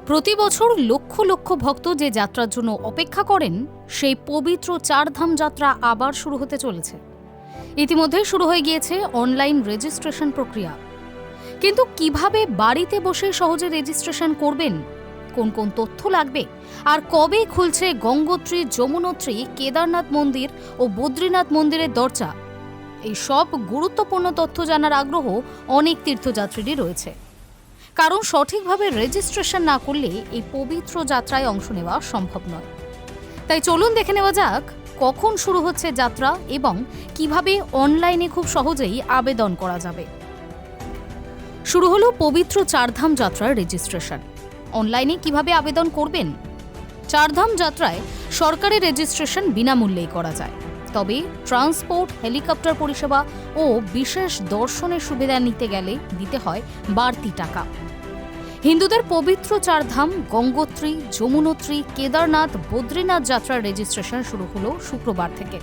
প্রতি বছর লক্ষ লক্ষ ভক্ত যে যাত্রার জন্য অপেক্ষা করেন, সেই পবিত্র চারধাম যাত্রা আবার শুরু হতে চলেছে। ইতিমধ্যে শুরু হয়ে গিয়েছে অনলাইন রেজিস্ট্রেশন প্রক্রিয়া। কিন্তু কিভাবে বাড়িতে বসে সহজে রেজিস্ট্রেশন করবেন, কোন কোন তথ্য লাগবে, আর কবে খুলছে গঙ্গোত্রী, যমুনোত্রী, কেদারনাথ মন্দির ও বদ্রীনাথ মন্দিরের দরজা, এই সব গুরুত্বপূর্ণ তথ্য জানার আগ্রহ অনেক তীর্থযাত্রীরই রয়েছে। কারণ সঠিকভাবে রেজিস্ট্রেশন না করলে এই পবিত্র যাত্রায় অংশ নেওয়া সম্ভব নয়। তাই চলুন দেখে নেওয়া যাক কখন শুরু হচ্ছে যাত্রা এবং কিভাবে অনলাইনে খুব সহজেই আবেদন করা যাবে। শুরু হলো পবিত্র চারধাম যাত্রার রেজিস্ট্রেশন। অনলাইনে কিভাবে আবেদন করবেন? চারধাম যাত্রায় সরকারি রেজিস্ট্রেশন বিনামূল্যেই করা যায়, তবে ট্রান্সপোর্ট, হেলিকপ্টার পরিষেবা ও বিশেষ দর্শনের সুবিধা নিতে গেলে দিতে হয় বাড়তি টাকা। হিন্দুদের পবিত্র চারধাম গঙ্গোত্রী, যমুনোত্রী, কেদারনাথ, বদ্রীনাথ যাত্রার রেজিস্ট্রেশন শুরু হলো শুক্রবার থেকে।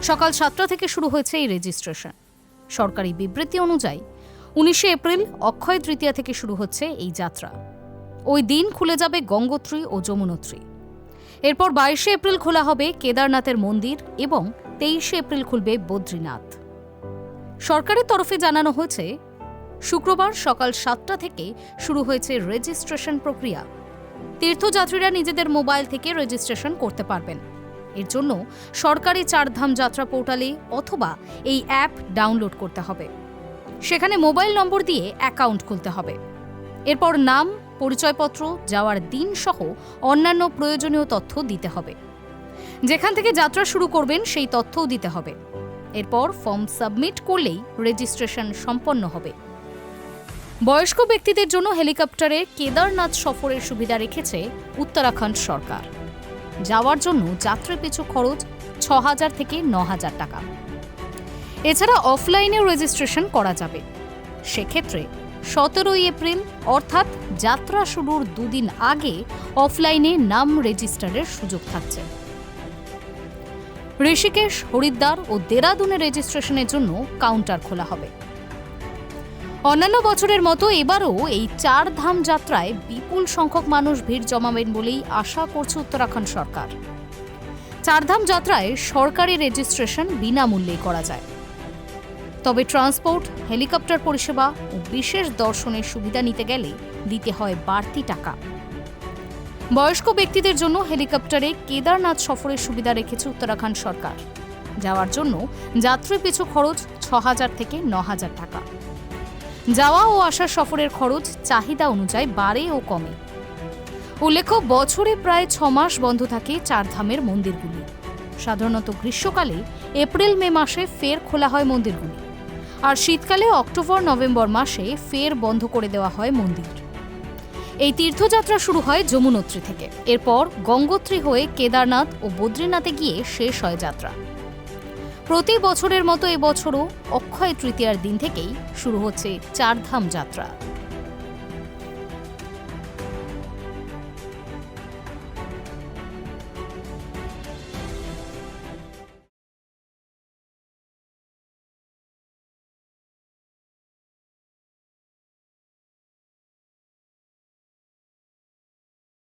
সকাল 7টা থেকে শুরু হয়েছে এই রেজিস্ট্রেশন। সরকারি বিবৃতি অনুযায়ী 19শে এপ্রিল অক্ষয় তৃতীয়া থেকে শুরু হচ্ছে এই যাত্রা। ওই দিন খুলে যাবে গঙ্গোত্রী ও যমুনোত্রী। এরপর 22শে এপ্রিল খোলা হবে কেদারনাথের মন্দির এবং 23শে এপ্রিল খুলবে বদ্রীনাথ। সরকারের তরফে জানানো হয়েছে, শুক্রবার সকাল 7টা থেকে শুরু হয়েছে রেজিস্ট্রেশন প্রক্রিয়া। তীর্থযাত্রীরা নিজেদের মোবাইল থেকে রেজিস্ট্রেশন করতে পারবেন। এর জন্য সরকারি চারধাম যাত্রা পোর্টালে অথবা এই অ্যাপ ডাউনলোড করতে হবে। সেখানে মোবাইল নম্বর দিয়ে অ্যাকাউন্ট খুলতে হবে। এরপর নাম, পরিচয়পত্র, যাওয়ার দিন সহ অন্যান্য প্রয়োজনীয় তথ্য দিতে হবে। যেখান থেকে যাত্রা শুরু করবেন সেই তথ্যও দিতে হবে। এরপর ফর্ম সাবমিট করলেই রেজিস্ট্রেশন সম্পন্ন হবে। বয়স্ক ব্যক্তিদের জন্য হেলিকপ্টারে কেদারনাথ সফরের সুবিধা রেখেছে উত্তরাখণ্ড সরকার। যাওয়ার জন্য যাত্রা পিছু খরচ 6,000 থেকে 9,000 টাকা। এছাড়া অফলাইনেও রেজিস্ট্রেশন করা যাবে। সেক্ষেত্রে 17ই এপ্রিল অর্থাৎ যাত্রা শুরুর 2 দিন আগে অফলাইনে নাম রেজিস্টারের সুযোগ থাকছে। ঋষিকেশ, হরিদ্বার ও দেরাদুনে রেজিস্ট্রেশনের জন্য কাউন্টার খোলা হবে। অন্যান্য বছরের মতো এবারও এই চারধাম যাত্রায় বিপুল সংখ্যক মানুষ ভিড় জমাবেন বলেই আশা করছে উত্তরাখণ্ড সরকার। চারধাম যাত্রায় সরকারি রেজিস্ট্রেশন বিনামূল্যে করা যায়, তবে ট্রান্সপোর্ট, হেলিকপ্টার পরিষেবা ও বিশেষ দর্শনের সুবিধা নিতে গেলে দিতে হয় বাড়তি টাকা। বয়স্ক ব্যক্তিদের জন্য হেলিকপ্টারে কেদারনাথ সফরের সুবিধা রেখেছে উত্তরাখণ্ড সরকার। যাওয়ার জন্য যাত্রী পিছু খরচ 6,000 থেকে 9,000 টাকা। যাওয়া ও আসার সফরের খরচ চাহিদা অনুযায়ী বাড়ে ও কমে। উল্লেখ্য, বছরে প্রায় 6 মাস বন্ধ থাকে চারধামের মন্দিরগুলি। সাধারণত গ্রীষ্মকালে এপ্রিল-মে মাসে ফের খোলা হয় মন্দিরগুলি, আর শীতকালে অক্টোবর-নভেম্বর মাসে ফের বন্ধ করে দেওয়া হয় মন্দির। এই তীর্থযাত্রা শুরু হয় যমুনোত্রী থেকে। এরপর গঙ্গোত্রী হয়ে কেদারনাথ ও বদ্রীনাথে গিয়ে শেষ হয় যাত্রা। প্রতি বছরের মতো এবছরও অক্ষয় তৃতীয়ার দিন থেকেই শুরু হচ্ছে চারধাম যাত্রা।